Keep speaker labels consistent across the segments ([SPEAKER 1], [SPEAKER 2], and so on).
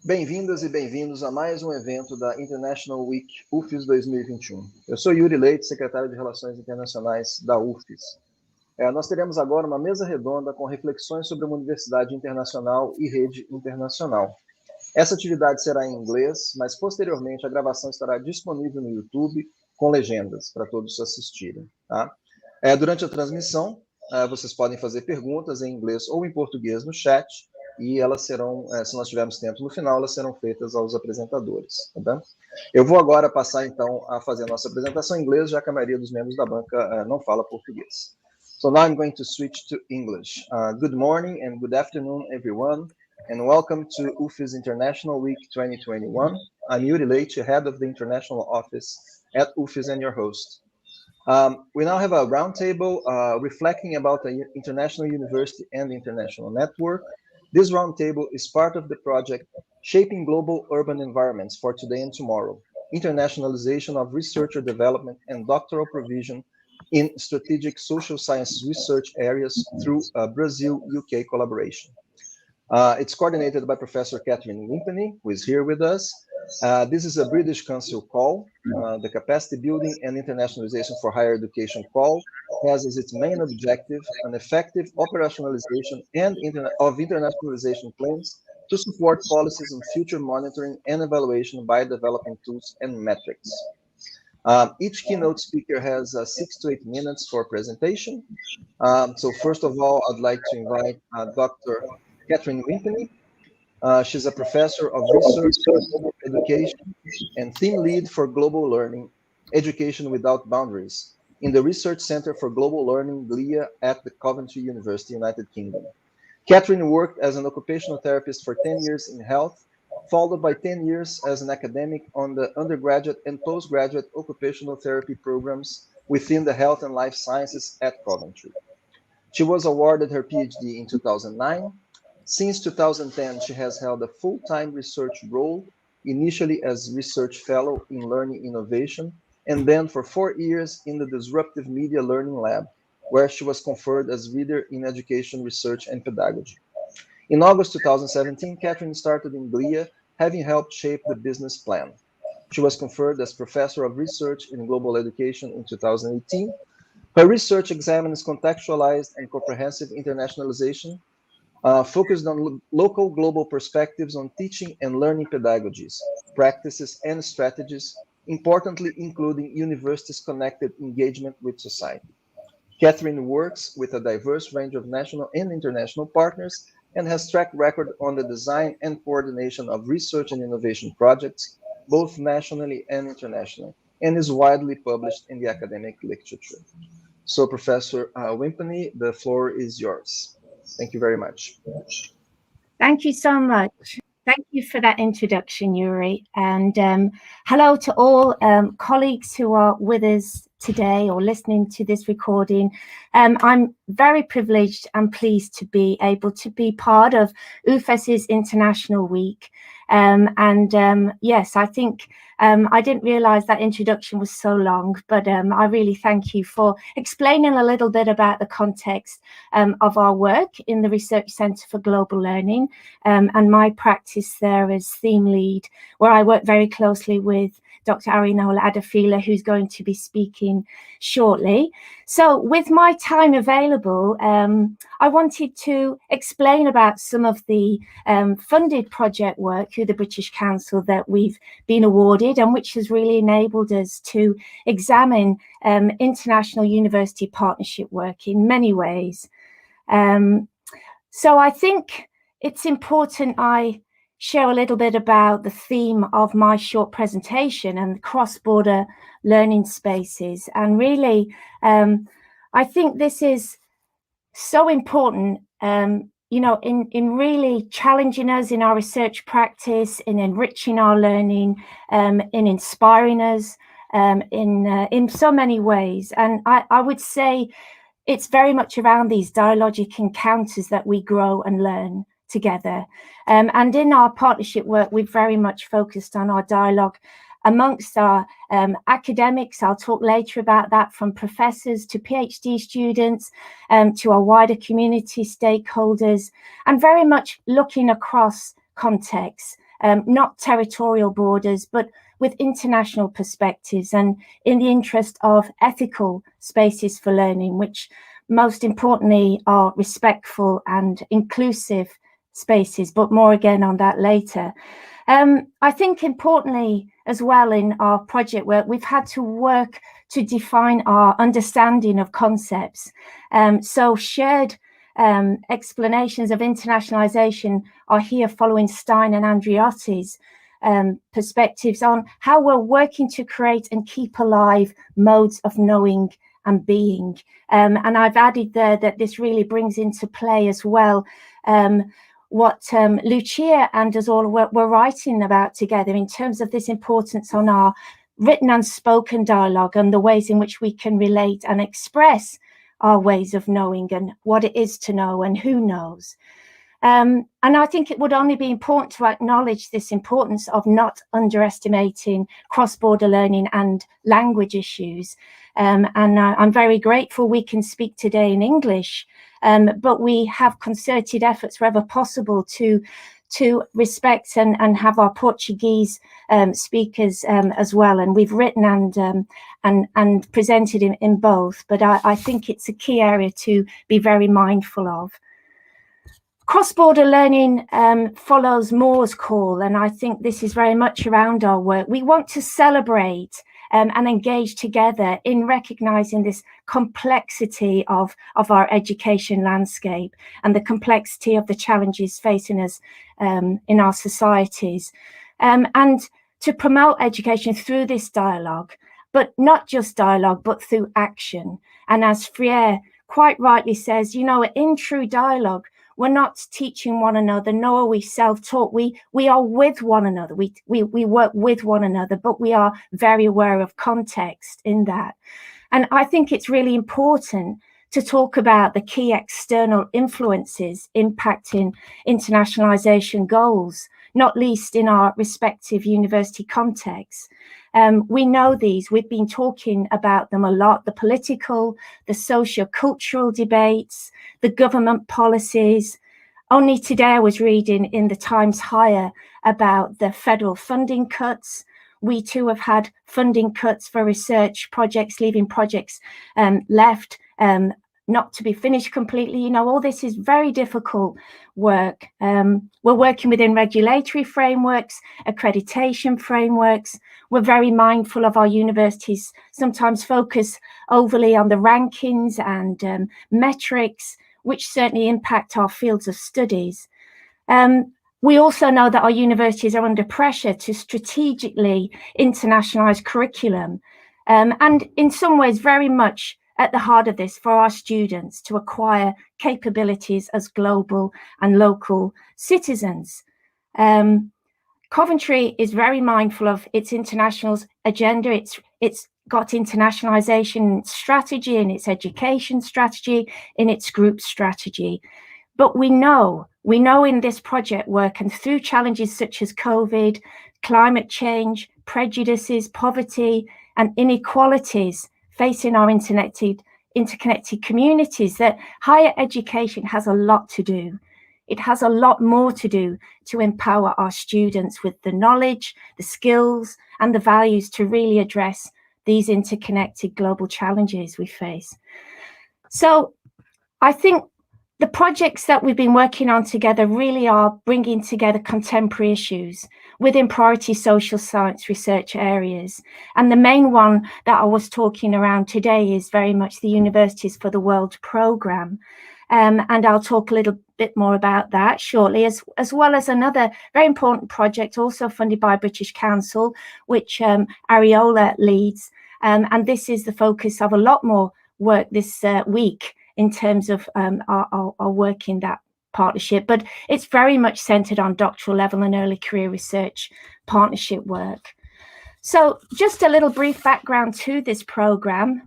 [SPEAKER 1] Bem-vindas e bem-vindos a mais um evento da International Week Ufes 2021. Eu sou Yuri Leite, secretário de Relações Internacionais da Ufes. Nós teremos agora uma mesa redonda com reflexões sobre uma universidade internacional e rede internacional. Essa atividade será em inglês, mas posteriormente a gravação estará disponível no YouTube com legendas para todos assistirem. Tá? Durante a transmissão, vocês podem fazer perguntas em inglês ou em português no chat, e elas serão, se nós tivermos tempo no final, elas serão feitas aos apresentadores. Tá bem? Eu vou agora passar, então, a fazer a nossa apresentação em inglês, já que a maioria dos membros da banca não fala português. So now I'm going to switch to English. Good morning and good afternoon, everyone, and welcome to Ufes International Week 2021. I'm Yuri Leite, head of the international office at Ufes and your host. We now have a roundtable reflecting about the international university and the international network. This roundtable is part of the project Shaping Global Urban Environments for Today and Tomorrow, Internationalization of Researcher Development and Doctoral Provision in Strategic Social Sciences Research Areas through Brazil-UK collaboration. It's coordinated by Professor Catherine Winkeny, who is here with us. This is a British Council call. The Capacity Building and Internationalization for Higher Education call has as its main objective an effective operationalization of internationalization plans to support policies on future monitoring and evaluation by developing tools and metrics. Each keynote speaker has 6 to 8 minutes for presentation. So first of all, I'd like to invite Dr. Catherine Winkeny. She's a professor of research in global education and team lead for global learning, Education Without Boundaries, in the Research Center for Global Learning, GLEA, at the Coventry University, United Kingdom. Catherine worked as an occupational therapist for 10 years in health, followed by 10 years as an academic on the undergraduate and postgraduate occupational therapy programs within the health and life sciences at Coventry. She was awarded her PhD in 2009. Since 2010, she has held a full-time research role, initially as research fellow in learning innovation, and then for 4 years in the Disruptive Media Learning Lab, where she was conferred as Reader in Education Research and Pedagogy. In August 2017, Catherine started in GLEA, having helped shape the business plan. She was conferred as Professor of Research in Global Education in 2018. Her research examines contextualized and comprehensive internationalization, focused on local global perspectives on teaching and learning pedagogies, practices, and strategies, importantly including universities' connected engagement with society. Catherine works with a diverse range of national and international partners and has track record on the design and coordination of research and innovation projects, both nationally and internationally, and is widely published in the academic literature. So, Professor Wimpenny, the floor is yours. Thank you very much.
[SPEAKER 2] Thank you so much. Thank you for that introduction, Yuri. And hello to all colleagues who are with us today or listening to this recording. I'm very privileged and pleased to be able to be part of Ufes's International Week. Yes, I think I didn't realize that introduction was so long, but I really thank you for explaining a little bit about the context of our work in the Research Center for Global Learning and my practice there as theme lead, where I work very closely with Dr. Arinola Adefila, who's going to be speaking shortly. So with my time available, I wanted to explain about some of the funded project work through the British Council that we've been awarded and which has really enabled us to examine international university partnership work in many ways. So I think it's important I share a little bit about the theme of my short presentation and cross-border learning spaces. And really, I think this is so important, you know, in really challenging us in our research practice, in enriching our learning, in inspiring us in so many ways. And I would say it's very much around these dialogic encounters that we grow and learn together. And in our partnership work, we've very much focused on our dialogue amongst our academics. I'll talk later about that, from professors to PhD students, to our wider community stakeholders, and very much looking across contexts not territorial borders, but with international perspectives, and in the interest of ethical spaces for learning, which most importantly are respectful and inclusive spaces, but more again on that later. I think importantly as well in our project work, we've had to work to define our understanding of concepts. So shared explanations of internationalization are here following Stein and Andreotti's perspectives on how we're working to create and keep alive modes of knowing and being. And I've added there that this really brings into play as well what Lucia and us all were writing about together in terms of this importance on our written and spoken dialogue and the ways in which we can relate and express our ways of knowing and what it is to know and who knows. And I think it would only be important to acknowledge this importance of not underestimating cross-border learning and language issues. And I'm very grateful we can speak today in English, but we have concerted efforts wherever possible to respect and have our Portuguese speakers as well. And we've written and presented in both, but I think it's a key area to be very mindful of. Cross-border learning follows Moore's call, and I think this is very much around our work. We want to celebrate and engage together in recognizing this complexity of our education landscape and the complexity of the challenges facing us in our societies, and to promote education through this dialogue, but not just dialogue, but through action. And as Freire quite rightly says, you know, in true dialogue, we're not teaching one another, nor are we self-taught. We are with one another. We work with one another, but we are very aware of context in that. And I think it's really important to talk about the key external influences impacting internationalization goals, not least in our respective university contexts. We know these, we've been talking about them a lot, the political, the socio-cultural debates, the government policies. Only today I was reading in the Times Higher about the federal funding cuts. We too have had funding cuts for research projects, leaving projects left, not to be finished completely. You know, all this is very difficult work. We're working within regulatory frameworks, accreditation frameworks. We're very mindful of our universities sometimes focus overly on the rankings and metrics, which certainly impact our fields of studies. We also know that our universities are under pressure to strategically internationalize curriculum, and in some ways very much at the heart of this for our students to acquire capabilities as global and local citizens. Coventry is very mindful of its international agenda. It's got internationalization strategy in its education strategy, in its group strategy. But we know in this project work and through challenges such as COVID, climate change, prejudices, poverty, and inequalities facing our interconnected communities, that higher education has a lot to do. It has a lot more to do to empower our students with the knowledge, the skills, and the values to really address these interconnected global challenges we face. So I think the projects that we've been working on together really are bringing together contemporary issues within priority social science research areas. And the main one that I was talking around today is very much the Universities for the World Programme. And I'll talk a little bit more about that shortly, as well as another very important project also funded by British Council, which Arinola leads. And this is the focus of a lot more work this week in terms of our work in that partnership. But it's very much centered on doctoral level and early career research partnership work. So just a little brief background to this program.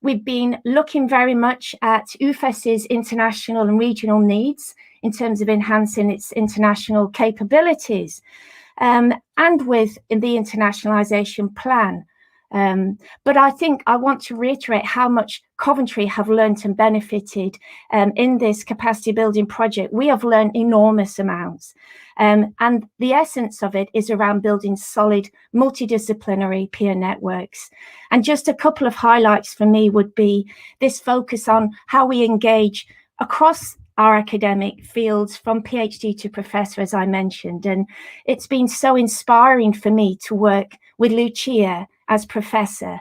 [SPEAKER 2] We've been looking very much at Ufes's international and regional needs in terms of enhancing its international capabilities, and with the internationalization plan, But I think I want to reiterate how much Coventry have learned and benefited in this capacity building project. We have learned enormous amounts. And the essence of it is around building solid multidisciplinary peer networks. And just a couple of highlights for me would be this focus on how we engage across our academic fields from PhD to professor, as I mentioned. And it's been so inspiring for me to work with Lucia as professor,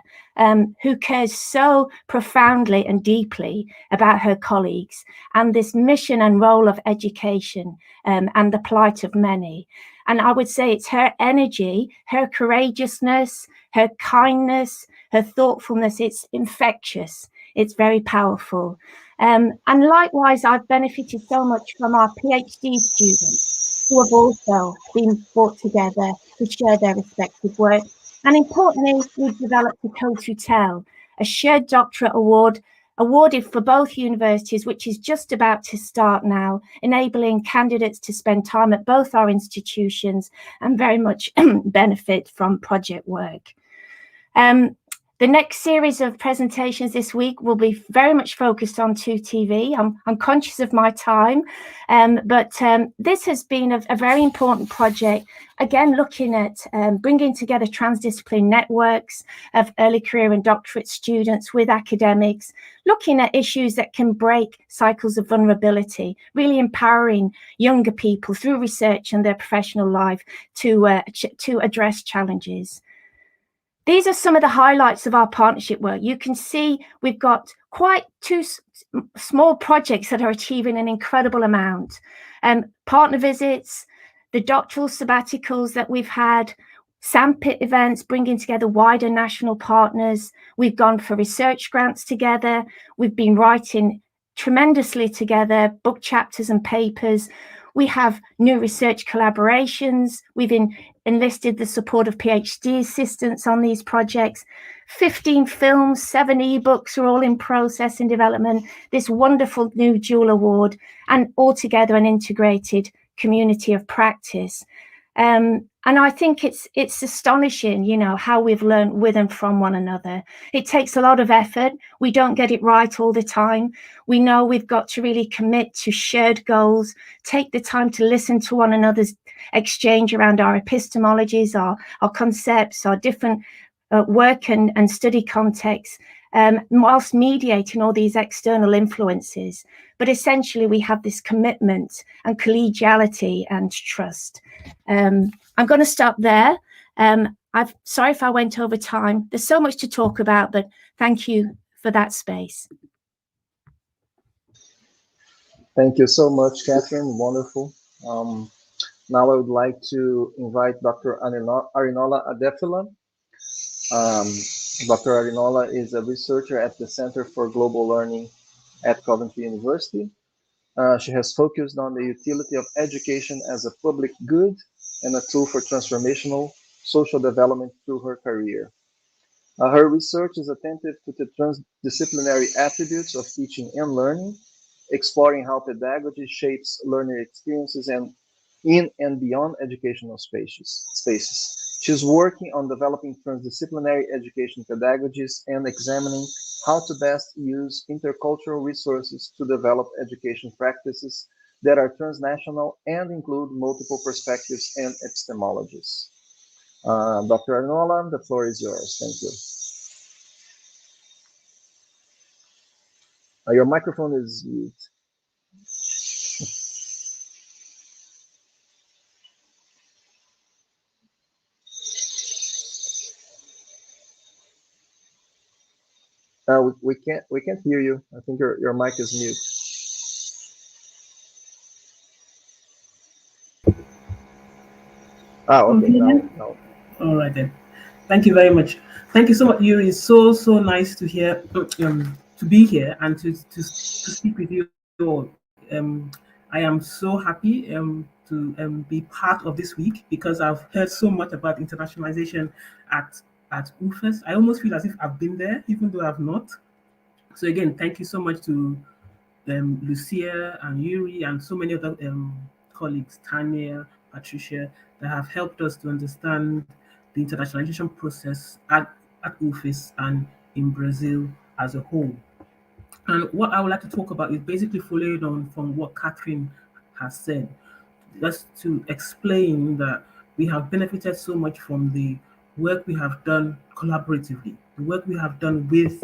[SPEAKER 2] who cares so profoundly and deeply about her colleagues and this mission and role of education and the plight of many. And I would say it's her energy, her courageousness, her kindness, her thoughtfulness. It's infectious. It's very powerful. And likewise, I've benefited so much from our PhD students who have also been brought together to share their respective work. And importantly, we've developed a Code to Tell, a shared doctorate award awarded for both universities, which is just about to start now, enabling candidates to spend time at both our institutions and very much benefit from project work. The next series of presentations this week will be very much focused on 2TV. I'm conscious of my time, but this has been a very important project, again, looking at bringing together transdisciplinary networks of early career and doctorate students with academics, looking at issues that can break cycles of vulnerability, really empowering younger people through research and their professional life to address challenges. These are some of the highlights of our partnership work. You can see we've got quite two small projects that are achieving an incredible amount. Partner visits, the doctoral sabbaticals that we've had, sandpit events, bringing together wider national partners. We've gone for research grants together. We've been writing tremendously together, book chapters and papers. We have new research collaborations. We've enlisted the support of PhD assistants on these projects. 15 films, 7 ebooks are all in process and development. This wonderful new dual award, and altogether an integrated community of practice. And I think it's astonishing, you know, how we've learned with and from one another. It takes a lot of effort. We don't get it right all the time. We know we've got to really commit to shared goals, take the time to listen to one another's exchange around our epistemologies, our concepts, our different work and study contexts, whilst mediating all these external influences. But essentially, we have this commitment and collegiality and trust. I'm going to stop there. Sorry if I went over time. There's so much to talk about, but thank you for that space.
[SPEAKER 1] Thank you so much, Catherine. Wonderful. Now I would like to invite Dr. Arinola Adefila. Dr. Arinola is a researcher at the Center for Global Learning at Coventry University. She has focused on the utility of education as a public good and a tool for transformational social development through her career. Her research is attentive to the transdisciplinary attributes of teaching and learning, exploring how pedagogy shapes learner experiences and in and beyond educational spaces. She's working on developing transdisciplinary education pedagogies and examining how to best use intercultural resources to develop education practices that are transnational and include multiple perspectives and epistemologies. Dr. Arinola, the floor is yours. Thank you. Your microphone is mute. We can't hear you. I think your mic is mute. Okay. Now.
[SPEAKER 3] All right then. Thank you very much. Thank you so much, Yuri. It's so nice to hear, to be here and to speak with you all. I am so happy to be part of this week because I've heard so much about internationalization at Ufes. I almost feel as if I've been there, even though I've not. So again, thank you so much to Lucia and Yuri and so many other colleagues, Tanya, Patricia, that have helped us to understand the internationalization process at Ufes and in Brazil as a whole. And what I would like to talk about is basically following on from what Catherine has said, just to explain that we have benefited so much from the work we have done collaboratively, the work we have done with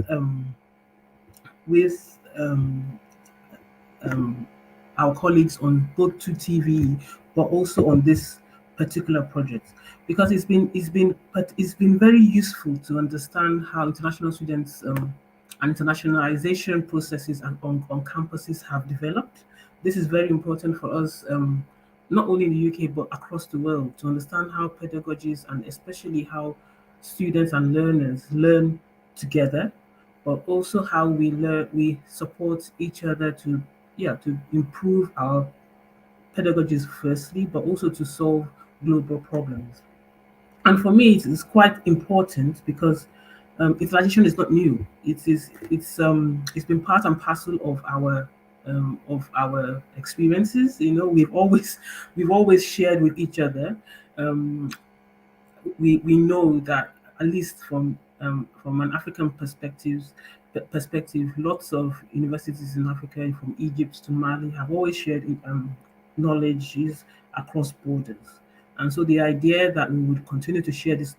[SPEAKER 3] our colleagues on both 2TV, but also on this particular project, because it's been very useful to understand how international students and internationalization processes and on campuses have developed. This is very important for us, not only in the UK but across the world, to understand how pedagogies and especially how students and learners learn together, but also how we support each other to improve our pedagogies firstly, but also to solve global problems. And for me, it is quite important because internationalization is not new. It's been part and parcel of our experiences. You know, we've always shared with each other. We know that, at least from an African perspective, lots of universities in Africa, from Egypt to Mali, have always shared knowledge across borders. And so the idea that we would continue to share this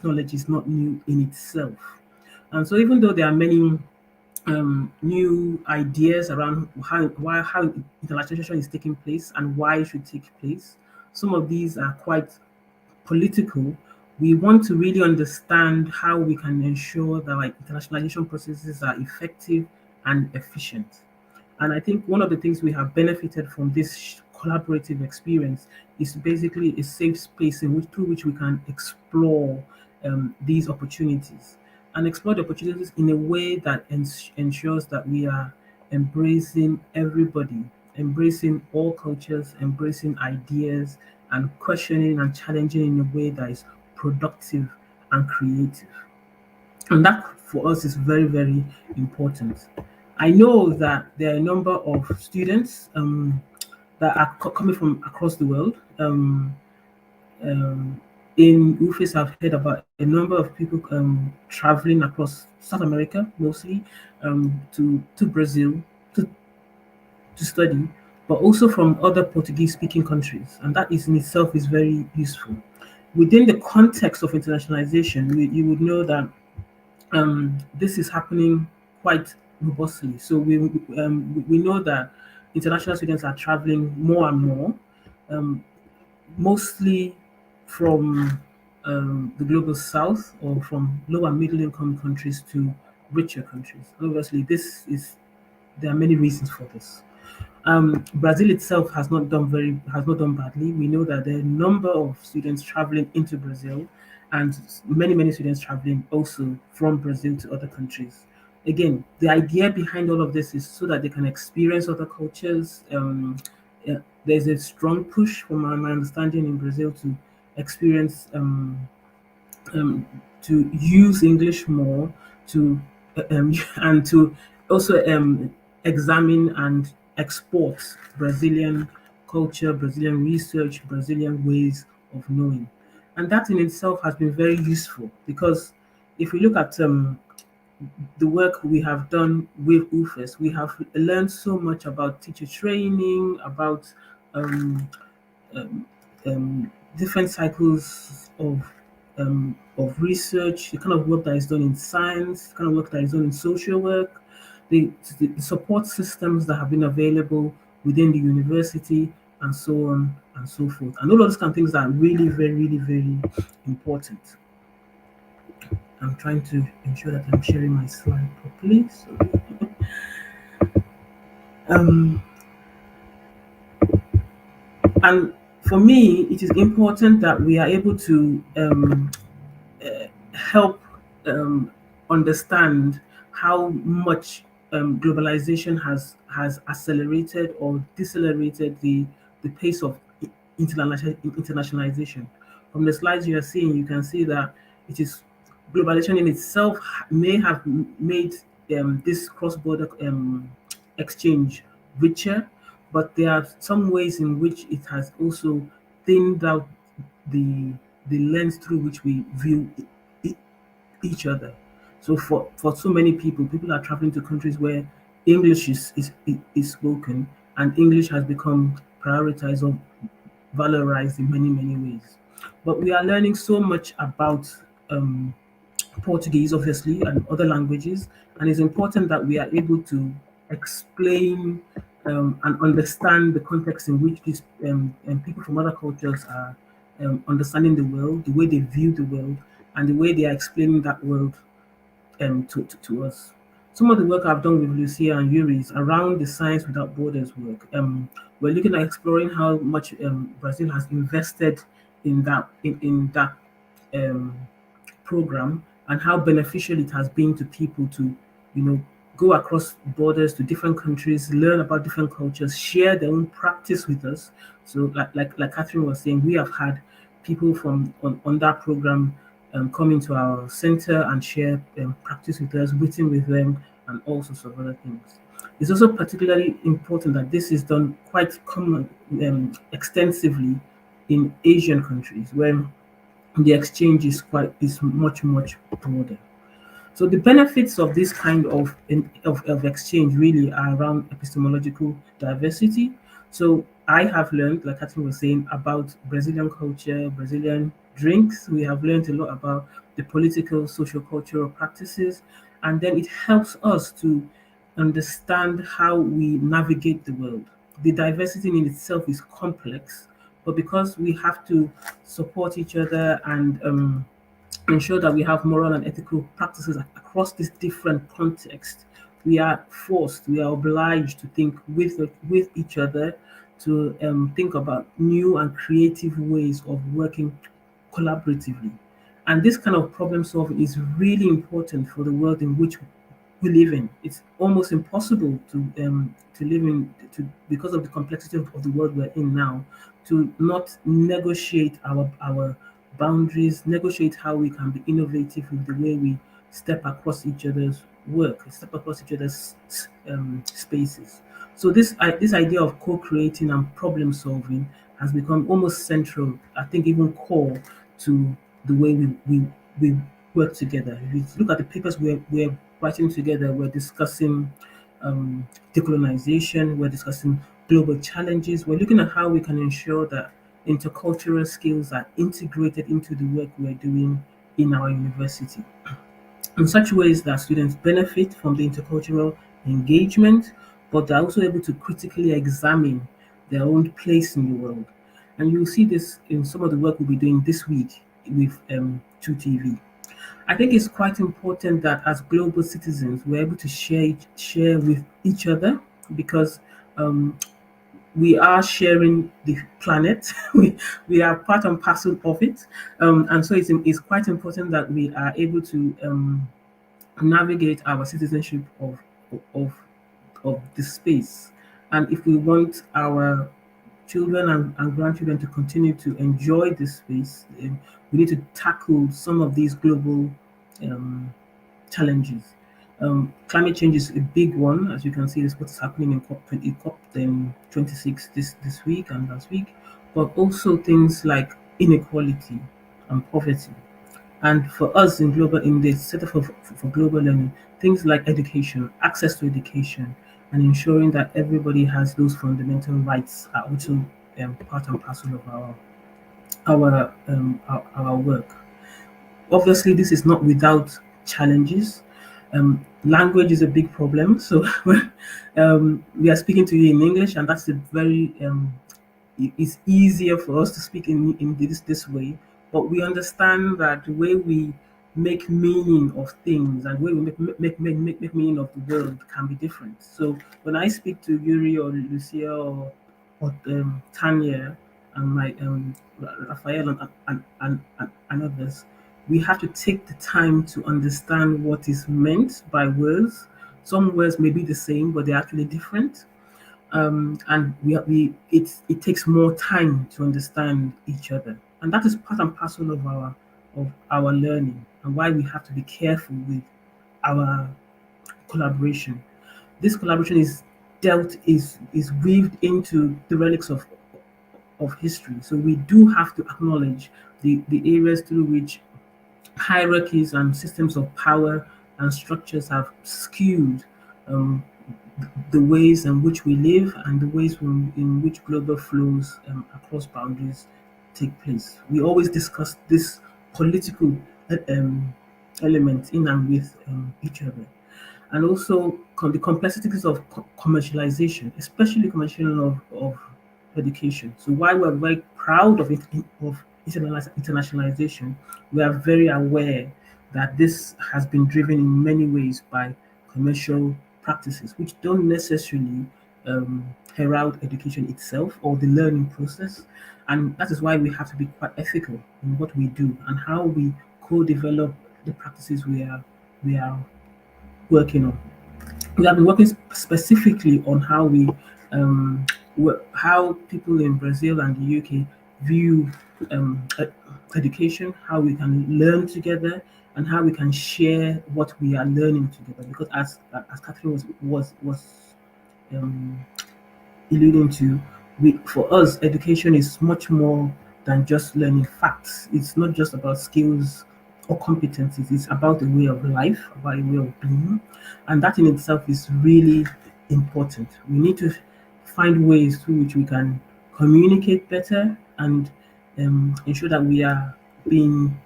[SPEAKER 3] knowledge is not new in itself. And so even though there are many new ideas around how internationalization is taking place and why it should take place, some of these are quite political. We want to really understand how we can ensure that internationalization processes are effective and efficient. And I think one of the things we have benefited from this collaborative experience is basically a safe space through which we can explore these opportunities, and explore the opportunities in a way that ensures that we are embracing everybody, embracing all cultures, embracing ideas, and questioning and challenging in a way that is productive and creative. And that for us is very, very important. I know that there are a number of students that are coming from across the world. In Ufes, I've heard about a number of people traveling across South America, mostly to Brazil to study, but also from other Portuguese-speaking countries, and that in itself is very useful. Within the context of internationalization, you would know that this is happening quite robustly. So we know that international students are traveling more and more, mostly from the global south or from lower middle income countries to richer countries. Obviously, there are many reasons for this. Brazil itself has not done badly. We know that there are a number of students traveling into Brazil, and many students traveling also from Brazil to other countries. Again, the idea behind all of this is so that they can experience other cultures. There's a strong push, from my understanding, in Brazil to experience to use English more, to and to also examine and export Brazilian culture, Brazilian research, Brazilian ways of knowing. And that in itself has been very useful, because if we look at the work we have done with Ufes, we have learned so much about teacher training, about different cycles of research, the kind of work that is done in science, the kind of work that is done in social work, the support systems that have been available within the university, and so on and so forth. And all of those kind of things are really, very important. I'm trying to ensure that I'm sharing my slide properly. And for me, it is important that we are able to help understand how much globalization has accelerated or decelerated the pace of internationalization. From the slides you are seeing, you can see that it is globalization in itself may have made this cross-border exchange richer, but there are some ways in which it has also thinned out the lens through which we view each other. So for so many people are traveling to countries where English is spoken, and English has become prioritized or valorized in many ways. But we are learning so much about Portuguese, obviously, and other languages, and it's important that we are able to explain and understand the context in which these people from other cultures are understanding the world, the way they view the world, and the way they are explaining that world to us. Some of the work I've done with Lucia and Yuri is around the Science Without Borders work. We're looking at exploring how much Brazil has invested in that program, and how beneficial it has been to people to, go across borders to different countries, learn about different cultures, share their own practice with us. So, like Catherine was saying, we have had people from on that program come into our center and share practice with us, written with them, and all sorts of other things. It's also particularly important that this is done quite common, extensively in Asian countries, where the exchange is much broader. So the benefits of this kind of exchange really are around epistemological diversity. So I have learned, like Katherine was saying, about Brazilian culture, Brazilian drinks. We have learned a lot about the political, social, cultural practices, and then it helps us to understand how we navigate the world. The diversity in itself is complex, but because we have to support each other and ensure that we have moral and ethical practices across these different contexts, we are obliged to think with each other, to think about new and creative ways of working collaboratively. And this kind of problem solving is really important for the world in which we live in. It's almost impossible to live in, because of the complexity of the world we're in now, to not negotiate our boundaries, negotiate how we can be innovative with the way we step across each other's work, step across each other's spaces. So this idea of co-creating and problem solving has become almost central, I think even core, to the way we work together. If you look at the papers we're writing together, we're discussing decolonization, we're discussing global challenges, we're looking at how we can ensure that intercultural skills are integrated into the work we're doing in our university, in such ways that students benefit from the intercultural engagement, but they're also able to critically examine their own place in the world. And you'll see this in some of the work we'll be doing this week with 2TV. I think it's quite important that as global citizens, we're able to share with each other, because we are sharing the planet. we are part and parcel of it, and so it's quite important that we are able to navigate our citizenship of this space. And if we want our children and grandchildren to continue to enjoy this space, we need to tackle some of these global challenges. Climate change is a big one, as you can see. This is what's happening in COP26 this week and last week, but also things like inequality and poverty. And for us in the Center for Global Learning, things like education, access to education, and ensuring that everybody has those fundamental rights are also part and parcel of our work. Obviously, this is not without challenges. Language is a big problem. So we are speaking to you in English, and that's a very it's easier for us to speak in this way. But we understand that the way we make meaning of things and the way we make meaning of the world can be different. So when I speak to Yuri or Lucia or Tanya and my Raphael and others, we have to take the time to understand what is meant by words. Some words may be the same, but they're actually different. And it takes more time to understand each other, and that is part and parcel of our learning, and why we have to be careful with our collaboration. This collaboration is weaved into the relics of history. So we do have to acknowledge the areas through which hierarchies and systems of power and structures have skewed the ways in which we live and the ways in which global flows across boundaries take place. We always discuss this political element in and with each other. And also the complexities of commercialization, especially commercialization of education. So while we're very proud of internationalization, we are very aware that this has been driven in many ways by commercial practices, which don't necessarily herald education itself or the learning process. And that is why we have to be quite ethical in what we do and how we co-develop the practices we are working on. We have been working specifically on how how people in Brazil and the UK view education, how we can learn together, and how we can share what we are learning together. Because as Catherine was alluding to, for us, education is much more than just learning facts. It's not just about skills or competencies. It's about a way of life, about a way of being, and that in itself is really important. We need to find ways through which we can communicate better and ensure that we are being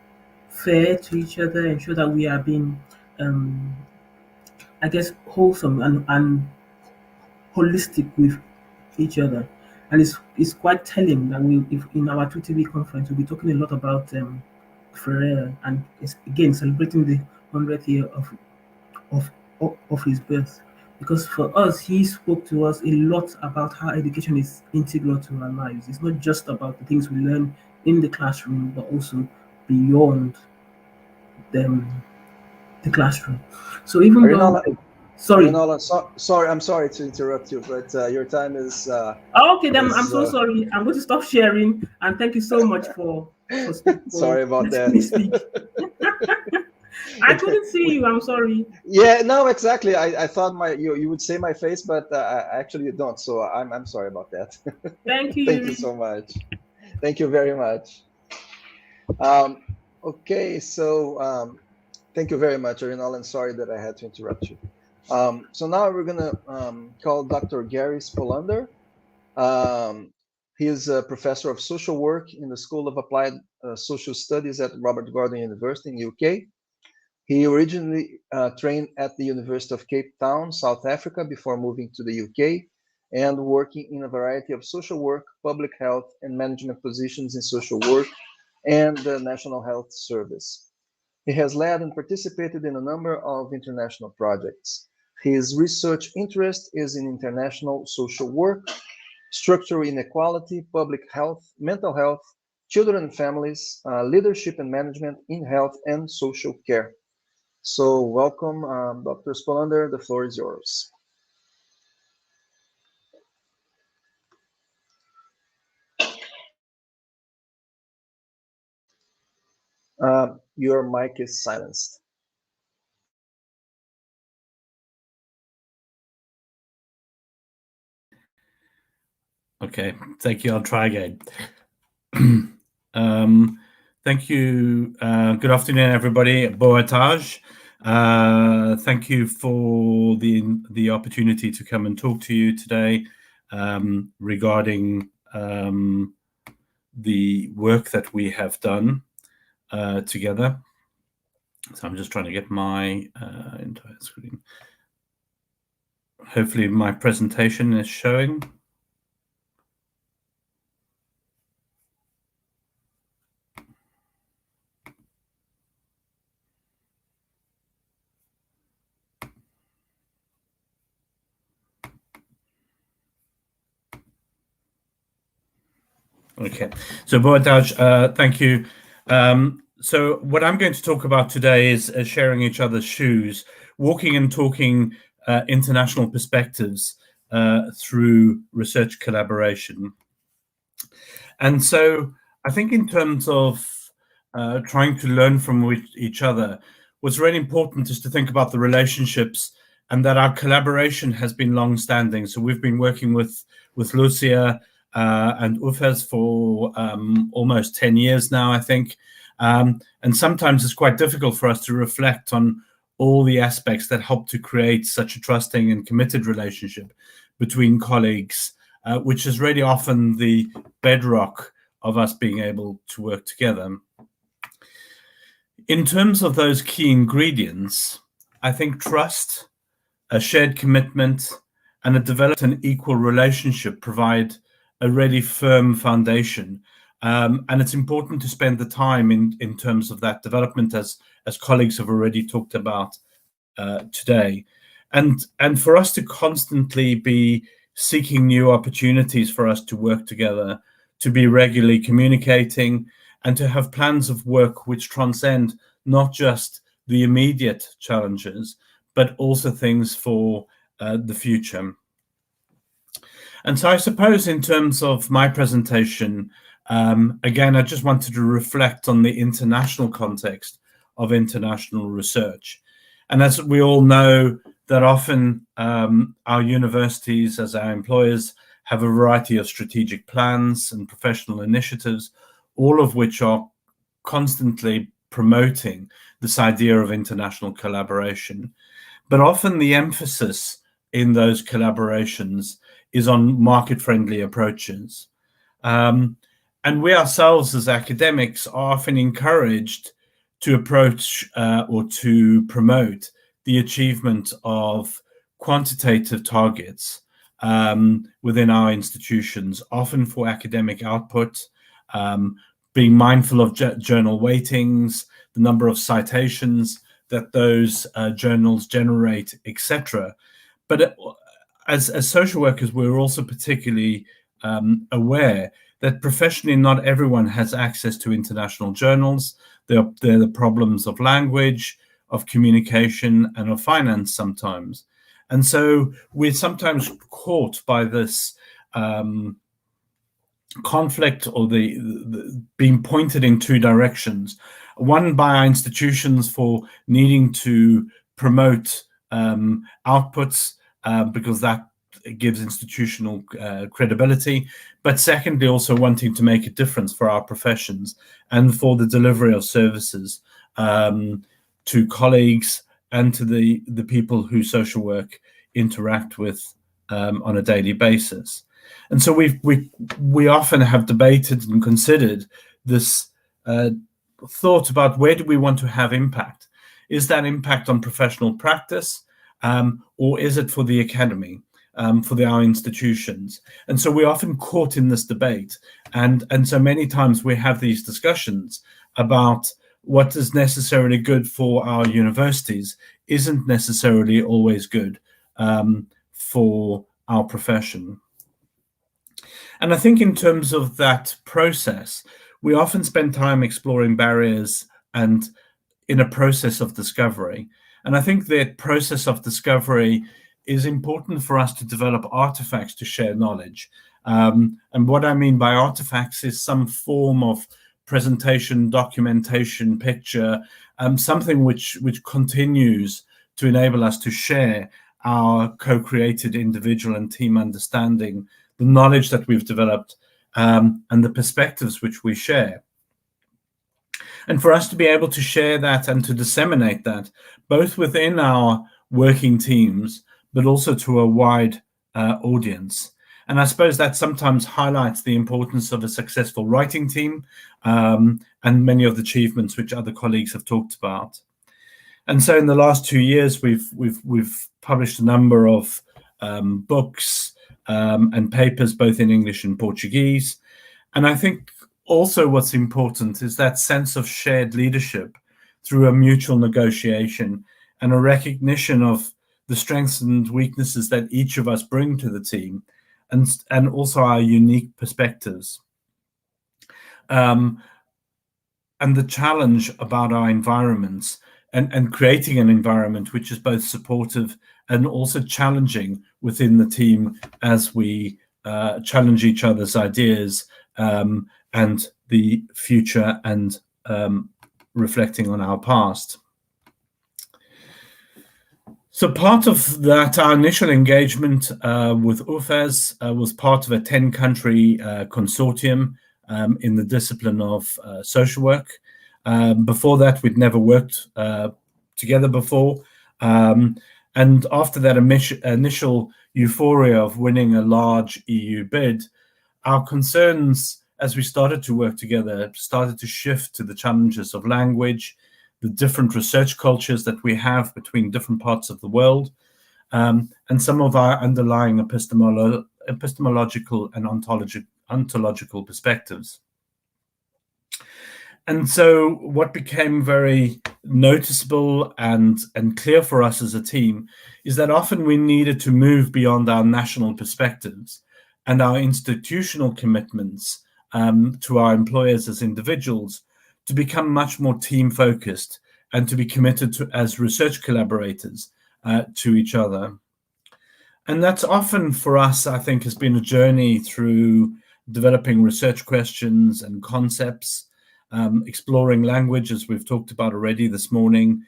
[SPEAKER 3] fair to each other, ensure that we are being, I guess, wholesome and holistic with each other. And it's quite telling that if in our 2TV conference, we'll be talking a lot about Ferrer, and it's again celebrating the 100th year of his birth, because for us he spoke to us a lot about how education is integral to our lives. It's not just about the things we learn in the classroom, but also beyond the classroom. So even
[SPEAKER 1] Arinola,
[SPEAKER 3] though, sorry,
[SPEAKER 1] sorry, I'm sorry to interrupt you, but your time is.
[SPEAKER 3] Okay, then I'm so sorry. I'm going to stop sharing, and thank you so much for
[SPEAKER 1] sorry about that.
[SPEAKER 3] Speak. I couldn't see you. I'm sorry.
[SPEAKER 1] Yeah, no, exactly. I thought you would say my face, but actually you don't. So I'm sorry about that.
[SPEAKER 3] Thank you.
[SPEAKER 1] Thank you so much. Thank you very much. Okay, so thank you very much, Arinola, and sorry that I had to interrupt you. So now we're gonna call Dr. Gary Spolander. He is a professor of social work in the School of Applied Social Studies at Robert Gordon University in the UK. He originally trained at the University of Cape Town, South Africa, before moving to the UK and working in a variety of social work, public health, and management positions in social work and the National Health Service. He has led and participated in a number of international projects. His research interest is in international social work, structural inequality, public health, mental health, children and families, leadership and management in health and social care. So welcome, Dr. Spolander, the floor is yours. Your mic is silenced.
[SPEAKER 4] Okay, thank you. I'll try again. Thank you. Good afternoon, everybody. Boa tarde. Thank you for the opportunity to come and talk to you today regarding the work that we have done together. So I'm just trying to get my entire screen. Hopefully my presentation is showing. Okay, so boa tarde, thank you. So what I'm going to talk about today is sharing each other's shoes, walking and talking international perspectives through research collaboration. And so I think in terms of trying to learn from each other, what's really important is to think about the relationships and that our collaboration has been long-standing. So we've been working with Lucia and Ufes for almost 10 years now, I think. And sometimes it's quite difficult for us to reflect on all the aspects that help to create such a trusting and committed relationship between colleagues, which is really often the bedrock of us being able to work together. In terms of those key ingredients, I think trust, a shared commitment, and a developed and equal relationship provide a really firm foundation. And it's important to spend the time in terms of that development, as colleagues have already talked about today. And for us to constantly be seeking new opportunities for us to work together, to be regularly communicating, and to have plans of work which transcend not just the immediate challenges, but also things for the future. And so I suppose in terms of my presentation, again, I just wanted to reflect on the international context of international research. And as we all know, that often our universities, as our employers, have a variety of strategic plans and professional initiatives, all of which are constantly promoting this idea of international collaboration. But often the emphasis in those collaborations is on market-friendly approaches. And we ourselves as academics are often encouraged to approach or to promote the achievement of quantitative targets within our institutions, often for academic output, being mindful of journal weightings, the number of citations that those journals generate, etc. But as social workers, we're also particularly aware that professionally not everyone has access to international journals. There are the problems of language, of communication, and of finance sometimes. And so we're sometimes caught by this conflict, or the being pointed in two directions. One, by our institutions for needing to promote outputs because that gives institutional credibility, but secondly also wanting to make a difference for our professions and for the delivery of services to colleagues and to the people who social work interact with on a daily basis. And so we often have debated and considered this thought about where do we want to have impact? Is that impact on professional practice, or is it for the academy, for our institutions? And so we're often caught in this debate. And so many times we have these discussions about what is necessarily good for our universities isn't necessarily always good for our profession. And I think in terms of that process, we often spend time exploring barriers and in a process of discovery. And I think that process of discovery is important for us to develop artifacts to share knowledge. And what I mean by artifacts is some form of presentation, documentation, picture, something which continues to enable us to share our co-created individual and team understanding, the knowledge that we've developed, and the perspectives which we share. And for us to be able to share that and to disseminate that, both within our working teams, but also to a wide audience. And I suppose that sometimes highlights the importance of a successful writing team and many of the achievements which other colleagues have talked about. And so in the last 2 years, we've published a number of books and papers, both in English and Portuguese. And I think also what's important is that sense of shared leadership through a mutual negotiation and a recognition of the strengths and weaknesses that each of us bring to the team, and also our unique perspectives. And the challenge about our environments and creating an environment which is both supportive and also challenging within the team as we challenge each other's ideas and the future and reflecting on our past. So part of that, our initial engagement with Ufes was part of a 10-country consortium in the discipline of social work. Before that, we'd never worked together before. And after that initial euphoria of winning a large EU bid, our concerns as we started to work together started to shift to the challenges of language, the different research cultures that we have between different parts of the world, and some of our underlying epistemological and ontological perspectives. And so what became very noticeable and clear for us as a team is that often we needed to move beyond our national perspectives and our institutional commitments to our employers as individuals to become much more team-focused and to be committed to as research collaborators to each other. And that's often for us, I think, has been a journey through developing research questions and concepts, exploring language, as we've talked about already this morning,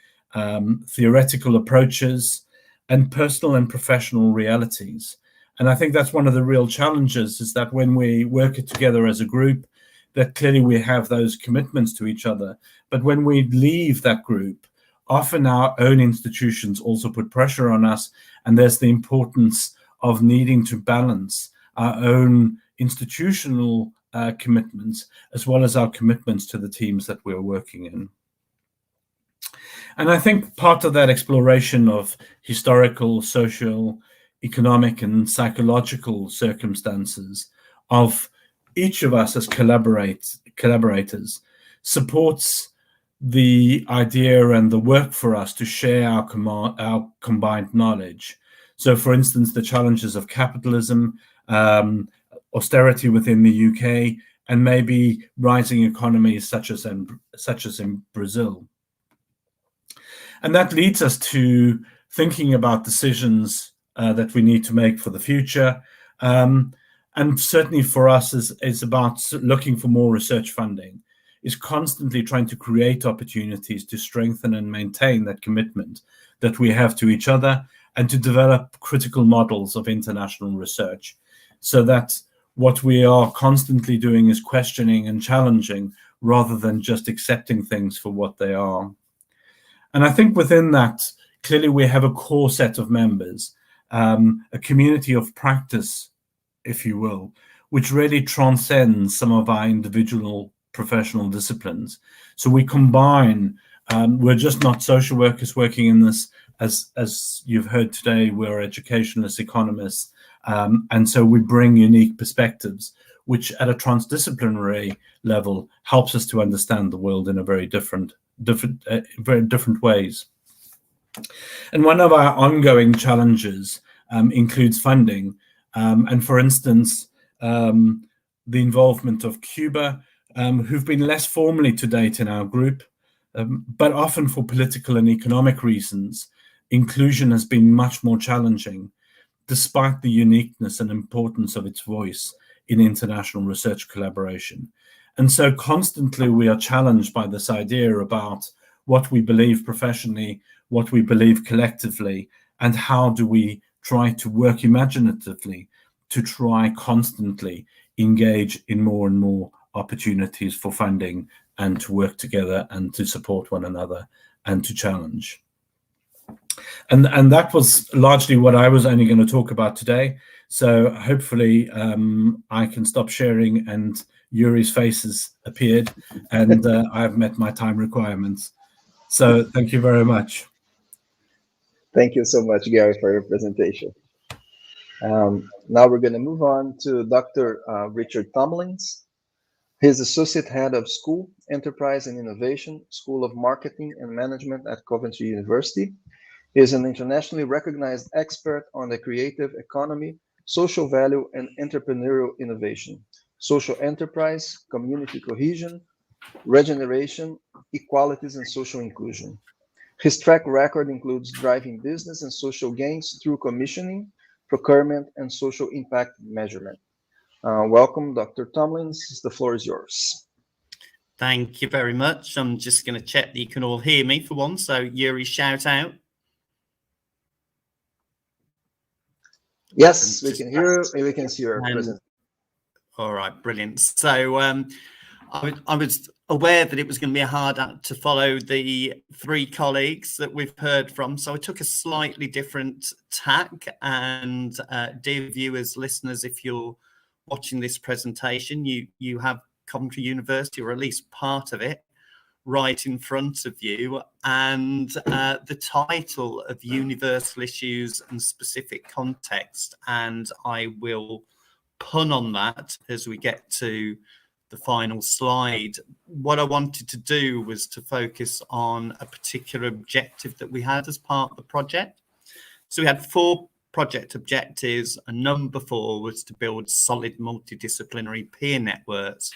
[SPEAKER 4] theoretical approaches, and personal and professional realities. And I think that's one of the real challenges, is that when we work together as a group, that clearly we have those commitments to each other. But when we leave that group, often our own institutions also put pressure on us, and there's the importance of needing to balance our own institutional commitments as well as our commitments to the teams that we're working in. And I think part of that exploration of historical, social, economic, and psychological circumstances of each of us as collaborators supports the idea and the work for us to share our combined knowledge. So, for instance, the challenges of capitalism, austerity within the UK, and maybe rising economies such as in Brazil. And that leads us to thinking about decisions that we need to make for the future. And certainly for us is about looking for more research funding, is constantly trying to create opportunities to strengthen and maintain that commitment that we have to each other, and to develop critical models of international research, so that what we are constantly doing is questioning and challenging rather than just accepting things for what they are. And I think within that, clearly we have a core set of members, a community of practice, if you will, which really transcends some of our individual professional disciplines. So we combine, we're just not social workers working in this, as you've heard today, we're educationalists, economists, and so we bring unique perspectives, which at a transdisciplinary level helps us to understand the world in a very different ways. And one of our ongoing challenges includes funding, and for instance, the involvement of Cuba, who've been less formally to date in our group, but often for political and economic reasons, inclusion has been much more challenging, despite the uniqueness and importance of its voice in international research collaboration. And so constantly we are challenged by this idea about what we believe professionally, what we believe collectively, and how do we try to work imaginatively to try constantly engage in more and more opportunities for funding and to work together and to support one another and to challenge. And that was largely what I was only going to talk about today. So hopefully I can stop sharing and Yuri's face has appeared and I've met my time requirements. So thank you very much.
[SPEAKER 1] Thank you so much, Gary, for your presentation. Now we're going to move on to Dr. Richard Tomlins. He's Associate Head of School, Enterprise and Innovation, School of Marketing and Management at Coventry University. He is an internationally recognized expert on the creative economy, social value, and entrepreneurial innovation, social enterprise, community cohesion, regeneration, equalities, and social inclusion. His track record includes driving business and social gains through commissioning, procurement, and social impact measurement. Welcome, Dr. Tomlins. The floor is yours.
[SPEAKER 5] Thank you very much. I'm just going to check that you can all hear me for one. So, Yuri, shout out.
[SPEAKER 1] Yes, we can hear you and we can see your presentation.
[SPEAKER 5] All right, brilliant. So I was aware that it was going to be a hard act to follow the 3 colleagues that we've heard from, so I took a slightly different tack. And dear viewers, listeners, if you're watching this presentation, you have Coventry University, or at least part of it, right in front of you, and the title of Universal Issues and Specific Context, and I will pun on that as we get to the final slide. What I wanted to do was to focus on a particular objective that we had as part of the project. So we had 4 project objectives, and number 4 was to build solid multidisciplinary peer networks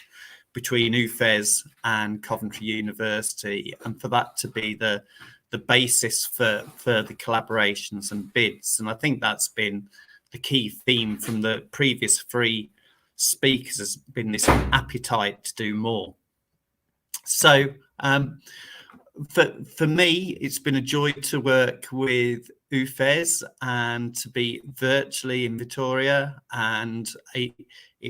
[SPEAKER 5] between Ufes and Coventry University, and for that to be the basis for further collaborations and bids. And I think that's been the key theme from the previous 3 speakers, has been this appetite to do more. So for me, it's been a joy to work with Ufes and to be virtually in Vitoria, and it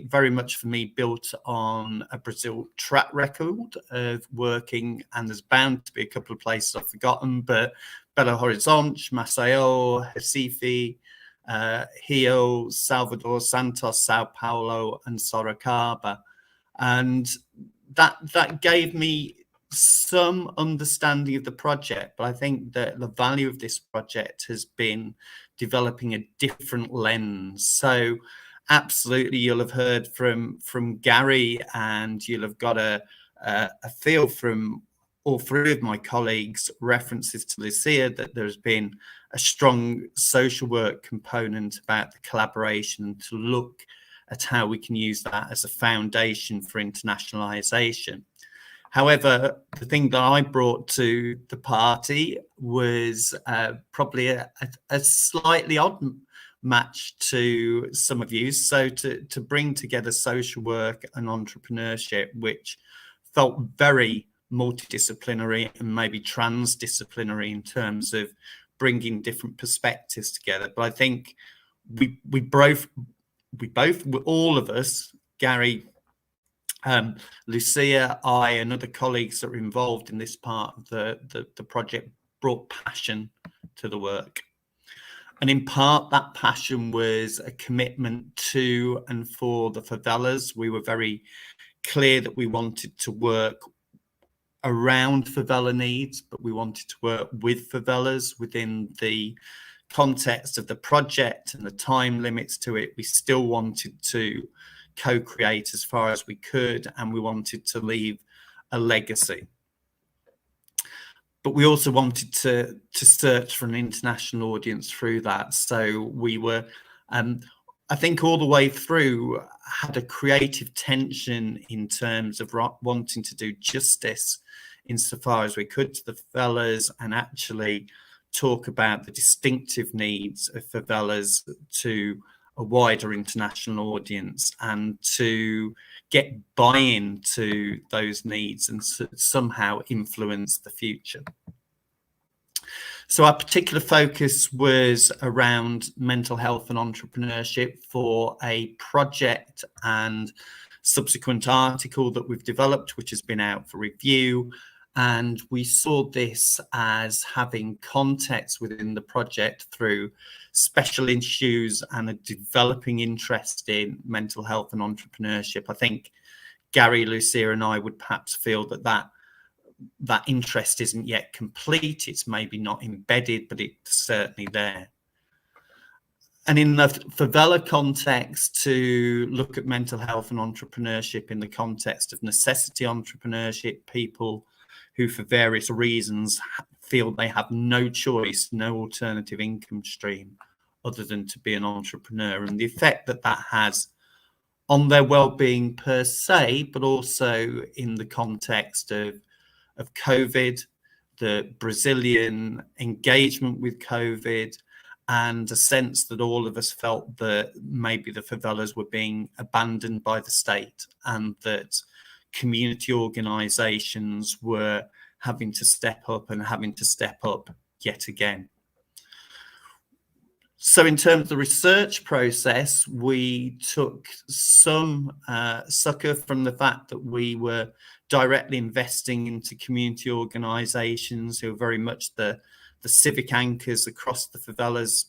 [SPEAKER 5] very much for me built on a Brazil track record of working, and there's bound to be a couple of places I've forgotten, but Belo Horizonte, Maceió, Recife, Rio, Salvador, Santos, Sao Paulo, and Sorocaba. And that gave me some understanding of the project, but I think that the value of this project has been developing a different lens. So absolutely, you'll have heard from Gary, and you'll have got a feel from all 3 of my colleagues' references to Lucia that there's been a strong social work component about the collaboration, to look at how we can use that as a foundation for internationalisation. However, the thing that I brought to the party was probably a slightly odd match to some of you. So to bring together social work and entrepreneurship, which felt very multidisciplinary and maybe transdisciplinary in terms of bringing different perspectives together. But I think we both, all of us, Gary, Lucia, I, and other colleagues that are involved in this part of the project, brought passion to the work. And in part, that passion was a commitment to and for the favelas. We were very clear that we wanted to work around favela needs, but we wanted to work with favelas within the context of the project and the time limits to it. We still wanted to co-create as far as we could, and we wanted to leave a legacy. But we also wanted to search for an international audience through that. So we were, I think all the way through, had a creative tension in terms of wanting to do justice insofar as we could to the favelas, and actually talk about the distinctive needs of favelas to a wider international audience, and to get buy-in to those needs and somehow influence the future. So our particular focus was around mental health and entrepreneurship for a project and subsequent article that we've developed, which has been out for review. And we saw this as having context within the project through special issues and a developing interest in mental health and entrepreneurship. I think Gary, Lucia, and I would perhaps feel that interest isn't yet complete. It's maybe not embedded, but it's certainly there. And in the favela context, to look at mental health and entrepreneurship in the context of necessity entrepreneurship, people who for various reasons feel they have no choice, no alternative income stream other than to be an entrepreneur, and the effect that that has on their well-being per se, but also in the context of COVID, the Brazilian engagement with COVID, and a sense that all of us felt that maybe the favelas were being abandoned by the state, and that community organisations were having to step up, and having to step up yet again. So in terms of the research process, we took some succor from the fact that we were directly investing into community organisations who are very much the civic anchors across the favelas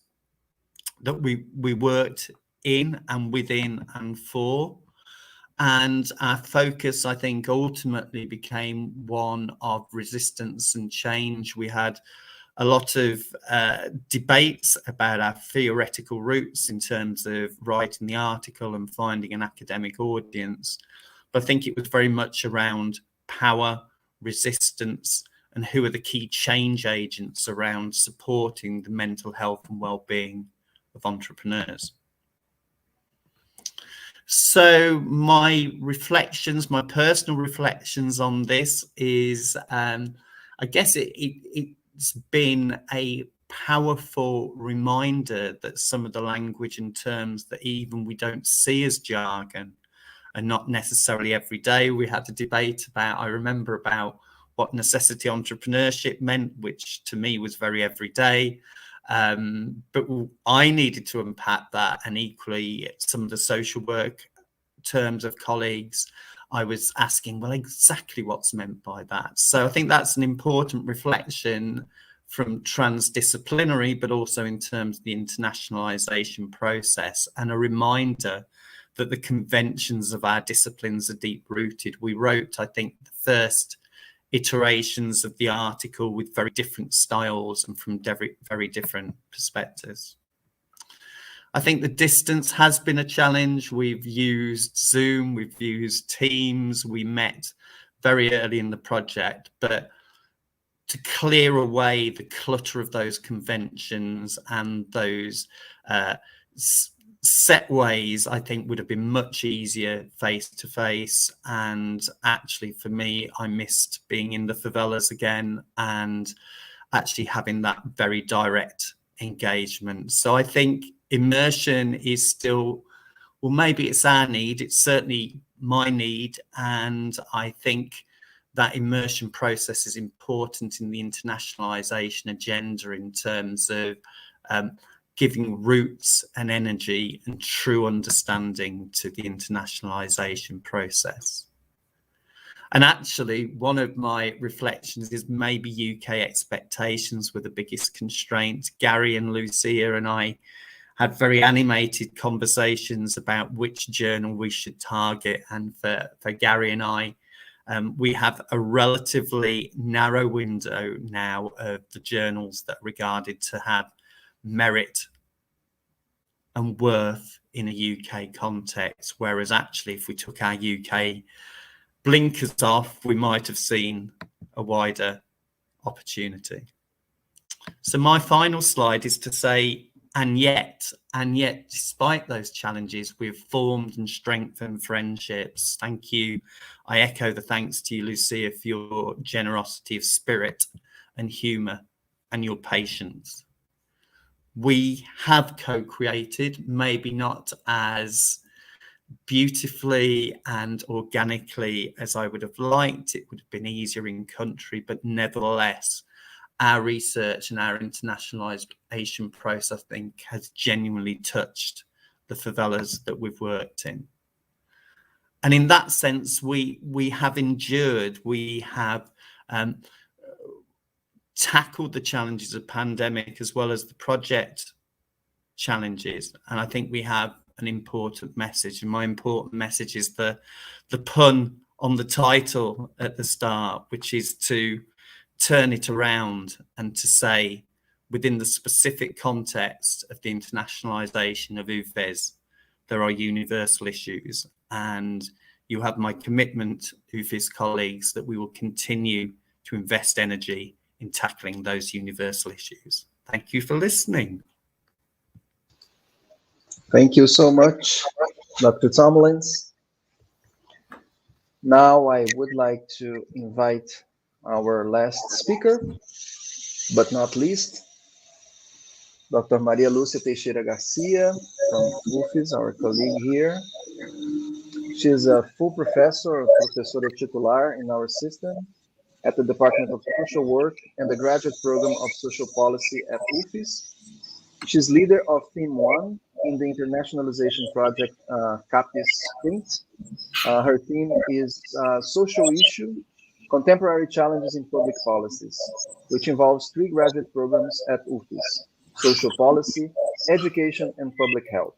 [SPEAKER 5] that we worked in and within and for. And our focus, I think, ultimately became one of resistance and change. We had a lot of debates about our theoretical roots in terms of writing the article and finding an academic audience. But I think it was very much around power, resistance, and who are the key change agents around supporting the mental health and well-being of entrepreneurs. So my reflections, my personal reflections on this is, I guess it's been a powerful reminder that some of the language and terms that even we don't see as jargon are not necessarily every day. We had a debate about, I remember, about what necessity entrepreneurship meant, which to me was very everyday. But I needed to unpack that, and equally some of the social work terms of colleagues, I was asking, well, exactly what's meant by that. So I think that's an important reflection from transdisciplinary, but also in terms of the internationalization process, and a reminder that the conventions of our disciplines are deep rooted. We wrote, I think, the first iterations of the article with very different styles and from very different perspectives. I think the distance has been a challenge. We've used Zoom, we've used Teams, we met very early in the project, but to clear away the clutter of those conventions and those set ways, I think would have been much easier face to face. And actually for me, I missed being in the favelas again and actually having that very direct engagement. So I think immersion is still, well, maybe it's our need, it's certainly my need. And I think that immersion process is important in the internationalization agenda in terms of giving roots and energy and true understanding to the internationalization process. And actually, one of my reflections is maybe UK expectations were the biggest constraint. Gary and Lucia and I had very animated conversations about which journal we should target. And for Gary and I, we have a relatively narrow window now of the journals that are regarded to have merit and worth in a UK context, whereas actually if we took our UK blinkers off, we might have seen a wider opportunity. So my final slide is to say, and yet, despite those challenges, we've formed and strengthened friendships. Thank you. I echo the thanks to you, Lucia, for your generosity of spirit and humour and your patience. We have co-created, maybe not as beautifully and organically as I would have liked. It would have been easier in country, but nevertheless, our research and our internationalization process, I think, has genuinely touched the favelas that we've worked in. And in that sense, we have endured, we have tackled the challenges of pandemic as well as the project challenges. And I think we have an important message. And my important message is the pun on the title at the start, which is to turn it around and to say, within the specific context of the internationalization of Ufes, there are universal issues. And you have my commitment, Ufes colleagues, that we will continue to invest energy in tackling those universal issues. Thank you for listening.
[SPEAKER 1] Thank you so much, Dr. Tomlins. Now I would like to invite our last speaker, but not least, Dr. Maria Lucia Teixeira Garcia from Ufes, our colleague here. She's a full professor of Professora Titular in our system at the Department of Social Work and the Graduate Program of Social Policy at Ufes. She's leader of Theme 1 in the Internationalization project CAPIS Sprint. Her theme is Social Issue, Contemporary Challenges in Public Policies, which involves 3 graduate programs at Ufes: Social Policy, Education, and Public Health.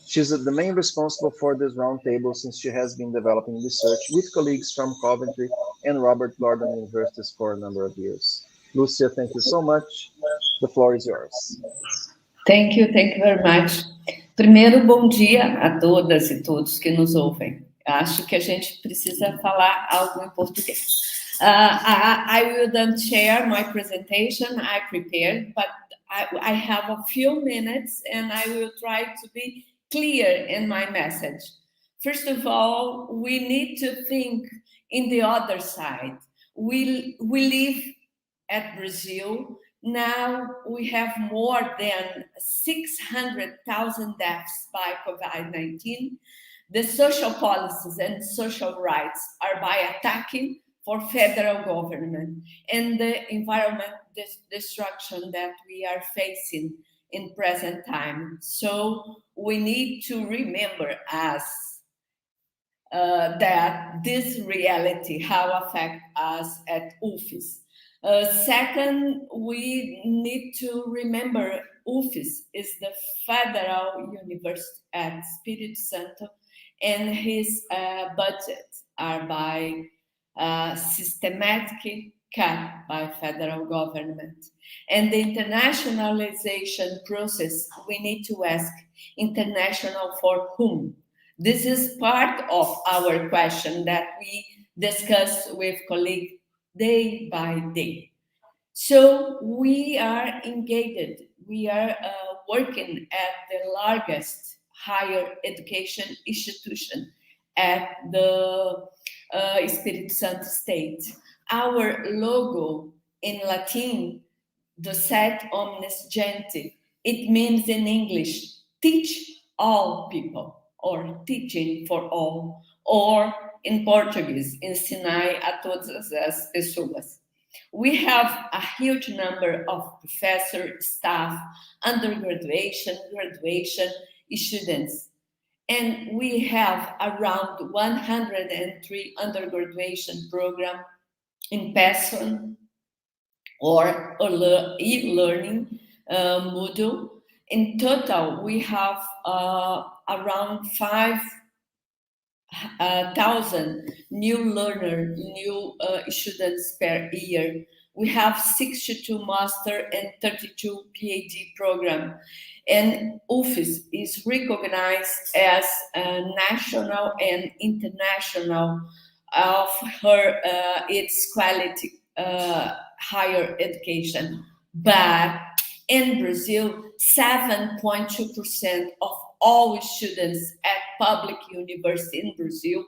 [SPEAKER 1] She's the main responsible for this roundtable since she has been developing research with colleagues from Coventry and Robert Gordon universities for a number of years. Lucia, thank you so much. The floor is yours.
[SPEAKER 6] Thank you very much. Primeiro, bom dia a todas e todos que nos ouvem. Acho que a gente precisa falar algo em português. I will share my presentation. I prepared, but I have a few minutes and I will try to be clear in my message. First of all, we need to think in the other side. We live at Brazil. Now we have more than 600,000 deaths by COVID-19. The social policies and social rights are by attacking for federal government and the environment destruction that we are facing in present time. So we need to remember that this reality, how affect us at Ufes. Second, we need to remember Ufes is the federal university at Espírito Santo, and his budgets are by systematic cut by federal government. And the internationalization process, we need to ask, international for whom? This is part of our question that we discuss with colleagues day by day. So we are engaged. We are working at the largest higher education institution at the Espírito Santo state. Our logo in Latin, docet omnes gente, it means in English, teach all people, or teaching for all, or in Portuguese, ensinai a todas as pessoas. We have a huge number of professors, staff, undergraduation, graduation students. And we have around 103 undergraduation programs in person or e-learning Moodle. In total, we have around 5,000 new learners, new students per year. We have 62 master and 32 PhD programs. And Ufes is recognized as a national and international of its quality higher education. But in Brazil, 7.2% of all students at public university in Brazil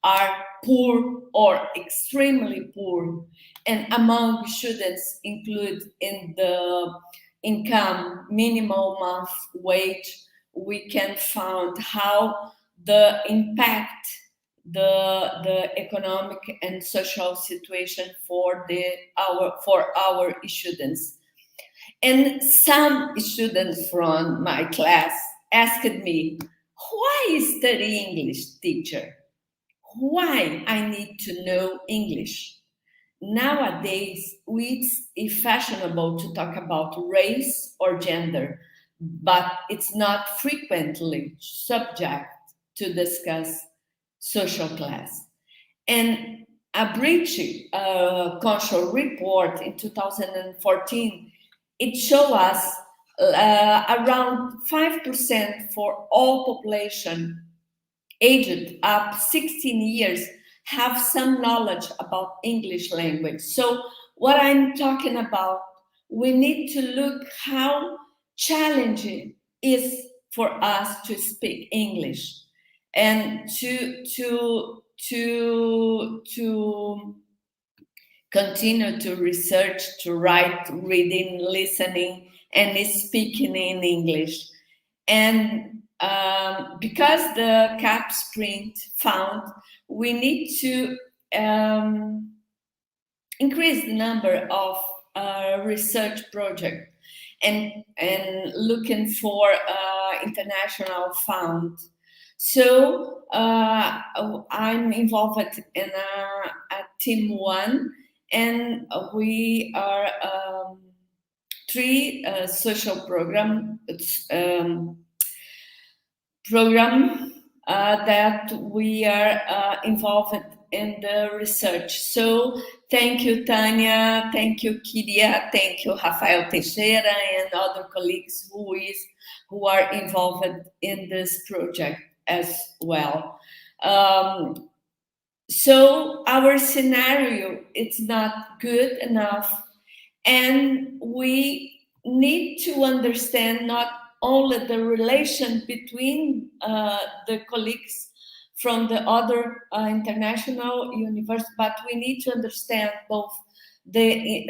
[SPEAKER 6] are poor or extremely poor. And among students include in the income minimal month wage, we can find how the impact the economic and social situation for our students. And some students from my class asked me, why study English, teacher? Why I need to know English? Nowadays, it's fashionable to talk about race or gender, but it's not frequently subject to discuss social class. And a British Council report in 2014, it showed us around 5% for all population aged up 16 years have some knowledge about English language. So what I'm talking about, we need to look how challenging it is for us to speak English and to continue to research, to write, reading, listening, and speaking in English. And because the CAP Sprint found we need to increase the number of research projects. and looking for international fund. So I'm involved in a team 1, and we are 3 social program that we are involved in the research. So thank you, Tanya, thank you, Kyria, thank you, Rafael Teixeira, and other colleagues who are involved in this project as well. So our scenario, it's not good enough, and we need to understand not only the relation between the colleagues from the other international universities, but we need to understand both the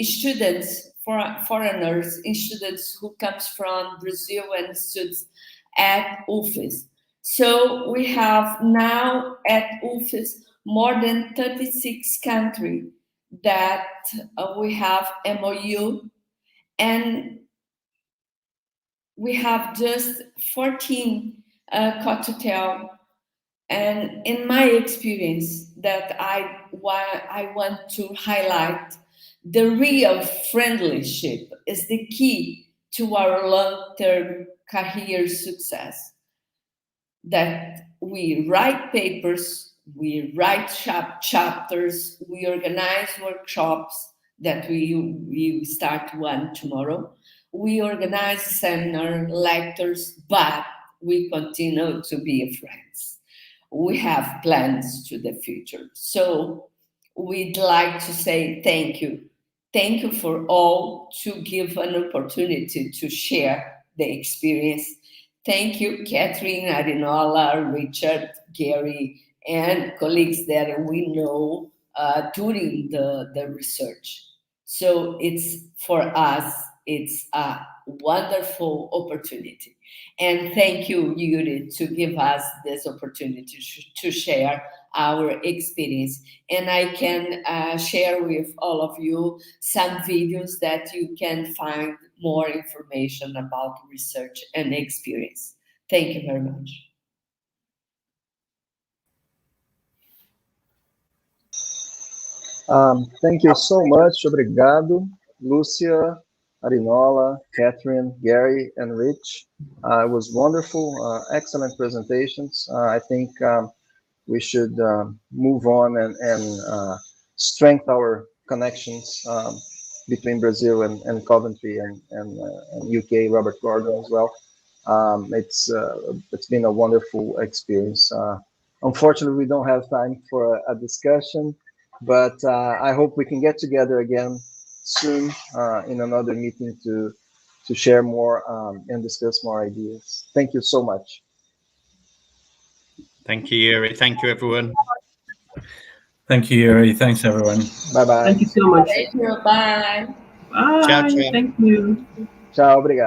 [SPEAKER 6] students, foreigners, students who comes from Brazil and students at Ufes. So we have now at Ufes more than 36 countries that we have MOU, and we have just 14 cocktail. And in my experience, that I want to highlight, the real friendship is the key to our long-term career success. That we write papers, we write chapters, we organize workshops that we start one tomorrow. We organize seminar lectures, but we continue to be friends. We have plans to the future. So we'd like to say thank you. Thank you for all to give an opportunity to share the experience. Thank you, Catherine, Arinola, Richard, Gary, and colleagues that we know during the research. So it's for us, it's a wonderful opportunity. And thank you, Yuri, to give us this opportunity to share our experience. And I can share with all of you some videos that you can find more information about research and experience. Thank you very much.
[SPEAKER 1] Thank you so much. Obrigado, Lucia, Arinola, Catherine, Gary, and Rich. It was wonderful, excellent presentations. I think we should move on and strengthen our connections between Brazil and Coventry and UK, Robert Gordon as well. It's been a wonderful experience. Unfortunately, we don't have time for a discussion, but I hope we can get together again soon in another meeting to share more and discuss more ideas. Thank you so much.
[SPEAKER 5] Thank you, Yuri. Thank you, everyone.
[SPEAKER 4] Thank you, Yuri. Thanks, everyone.
[SPEAKER 1] Bye-bye.
[SPEAKER 3] Thank you so much.
[SPEAKER 6] Thank you. Bye.
[SPEAKER 3] Bye.
[SPEAKER 5] Ciao, ciao.
[SPEAKER 3] Thank you.
[SPEAKER 1] Tchau, obrigado.